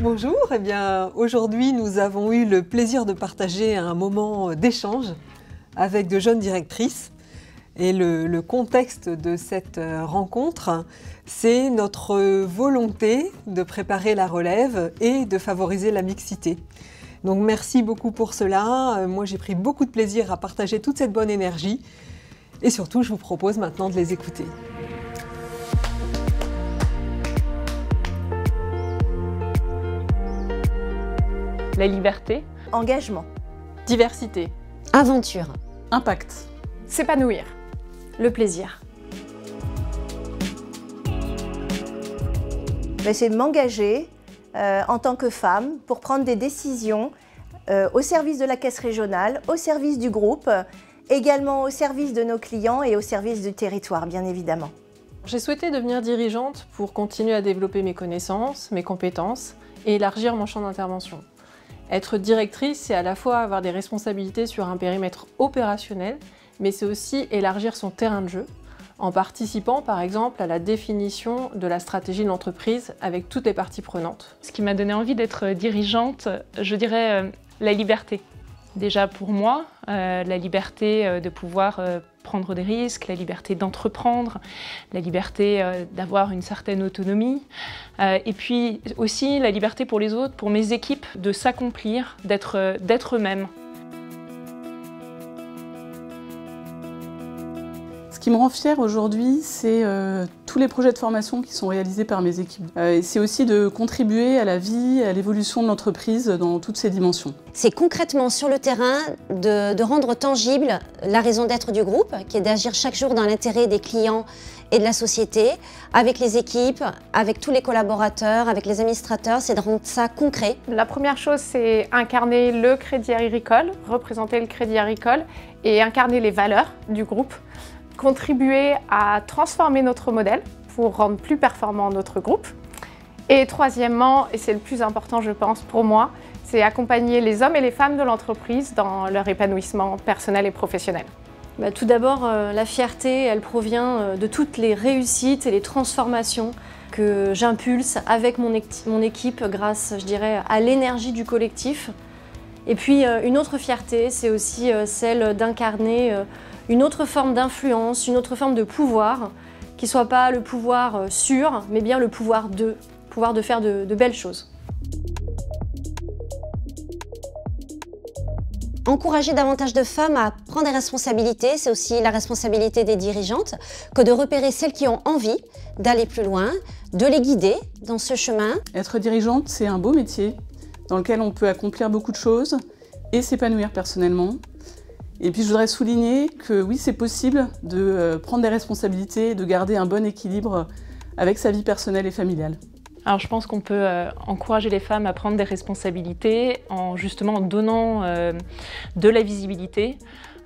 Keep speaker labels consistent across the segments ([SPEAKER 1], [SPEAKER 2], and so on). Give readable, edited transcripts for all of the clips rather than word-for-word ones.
[SPEAKER 1] Bonjour, aujourd'hui nous avons eu le plaisir de partager un moment d'échange avec de jeunes directrices. Et le contexte de cette rencontre, c'est notre volonté de préparer la relève et de favoriser la mixité. Donc merci beaucoup pour cela. Moi j'ai pris beaucoup de plaisir à partager toute cette bonne énergie. Et surtout, je vous propose maintenant de les écouter.
[SPEAKER 2] La liberté,
[SPEAKER 3] engagement,
[SPEAKER 2] diversité,
[SPEAKER 4] aventure,
[SPEAKER 5] impact,
[SPEAKER 6] s'épanouir, le plaisir.
[SPEAKER 3] C'est m'engager en tant que femme pour prendre des décisions au service de la caisse régionale, au service du groupe, également au service de nos clients et au service du territoire, bien évidemment.
[SPEAKER 2] J'ai souhaité devenir dirigeante pour continuer à développer mes connaissances, mes compétences et élargir mon champ d'intervention. Être directrice, c'est à la fois avoir des responsabilités sur un périmètre opérationnel, mais c'est aussi élargir son terrain de jeu, en participant par exemple à la définition de la stratégie de l'entreprise avec toutes les parties prenantes.
[SPEAKER 7] Ce qui m'a donné envie d'être dirigeante, je dirais la liberté. Déjà pour moi, la liberté de pouvoir prendre des risques, la liberté d'entreprendre, la liberté d'avoir une certaine autonomie, et puis aussi la liberté pour les autres, pour mes équipes, de s'accomplir, d'être eux-mêmes.
[SPEAKER 5] Ce qui me rend fière aujourd'hui, c'est tous les projets de formation qui sont réalisés par mes équipes. C'est aussi de contribuer à la vie, à l'évolution de l'entreprise dans toutes ses dimensions.
[SPEAKER 4] C'est concrètement sur le terrain de rendre tangible la raison d'être du groupe, qui est d'agir chaque jour dans l'intérêt des clients et de la société, avec les équipes, avec tous les collaborateurs, avec les administrateurs, c'est de rendre ça concret.
[SPEAKER 6] La première chose, c'est incarner le Crédit Agricole, représenter le Crédit Agricole et incarner les valeurs du groupe. Contribuer à transformer notre modèle pour rendre plus performant notre groupe. Et troisièmement, et c'est le plus important je pense pour moi, c'est accompagner les hommes et les femmes de l'entreprise dans leur épanouissement personnel et professionnel.
[SPEAKER 8] Tout d'abord, la fierté, elle provient de toutes les réussites et les transformations que j'impulse avec mon équipe grâce, je dirais, à l'énergie du collectif. Et puis une autre fierté, c'est aussi celle d'incarner une autre forme d'influence, une autre forme de pouvoir, qui ne soit pas le pouvoir sur, mais bien le pouvoir de faire de belles choses.
[SPEAKER 4] Encourager davantage de femmes à prendre des responsabilités, c'est aussi la responsabilité des dirigeantes, que de repérer celles qui ont envie d'aller plus loin, de les guider dans ce chemin.
[SPEAKER 5] Être dirigeante, c'est un beau métier dans lequel on peut accomplir beaucoup de choses et s'épanouir personnellement. Et puis je voudrais souligner que oui, c'est possible de prendre des responsabilités, de garder un bon équilibre avec sa vie personnelle et familiale.
[SPEAKER 7] Alors je pense qu'on peut encourager les femmes à prendre des responsabilités en justement donnant de la visibilité,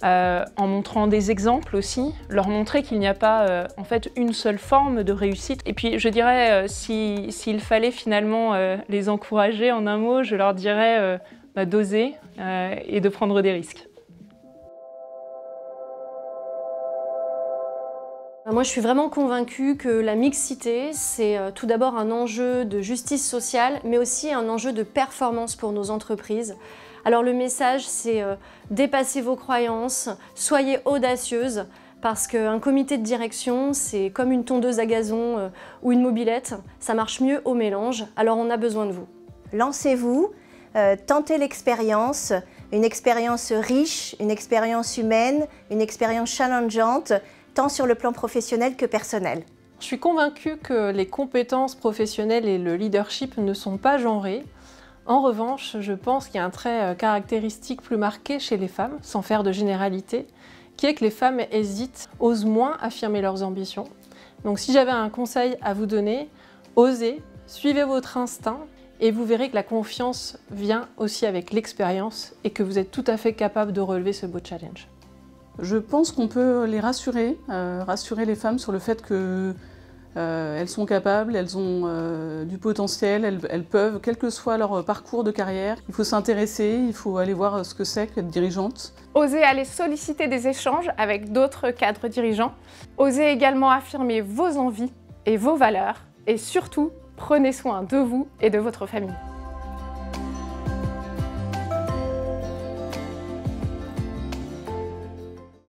[SPEAKER 7] en montrant des exemples aussi, leur montrer qu'il n'y a pas en fait une seule forme de réussite. Et puis je dirais, s'il fallait finalement les encourager en un mot, je leur dirais d'oser et de prendre des risques.
[SPEAKER 8] Moi, je suis vraiment convaincue que la mixité, c'est tout d'abord un enjeu de justice sociale, mais aussi un enjeu de performance pour nos entreprises. Alors le message, c'est dépasser vos croyances, soyez audacieuses, parce qu'un comité de direction, c'est comme une tondeuse à gazon ou une mobilette, ça marche mieux au mélange, alors on a besoin de vous.
[SPEAKER 3] Lancez-vous, tentez l'expérience, une expérience riche, une expérience humaine, une expérience challengeante, tant sur le plan professionnel que personnel.
[SPEAKER 2] Je suis convaincue que les compétences professionnelles et le leadership ne sont pas genrés. En revanche, je pense qu'il y a un trait caractéristique plus marqué chez les femmes, sans faire de généralité, qui est que les femmes hésitent, osent moins affirmer leurs ambitions. Donc si j'avais un conseil à vous donner, osez, suivez votre instinct et vous verrez que la confiance vient aussi avec l'expérience et que vous êtes tout à fait capable de relever ce beau challenge.
[SPEAKER 5] Je pense qu'on peut les rassurer, rassurer les femmes sur le fait qu'elles sont capables, elles ont du potentiel, elles peuvent, quel que soit leur parcours de carrière. Il faut s'intéresser, il faut aller voir ce que c'est qu'être dirigeante.
[SPEAKER 6] Osez aller solliciter des échanges avec d'autres cadres dirigeants. Osez également affirmer vos envies et vos valeurs. Et surtout, prenez soin de vous et de votre famille.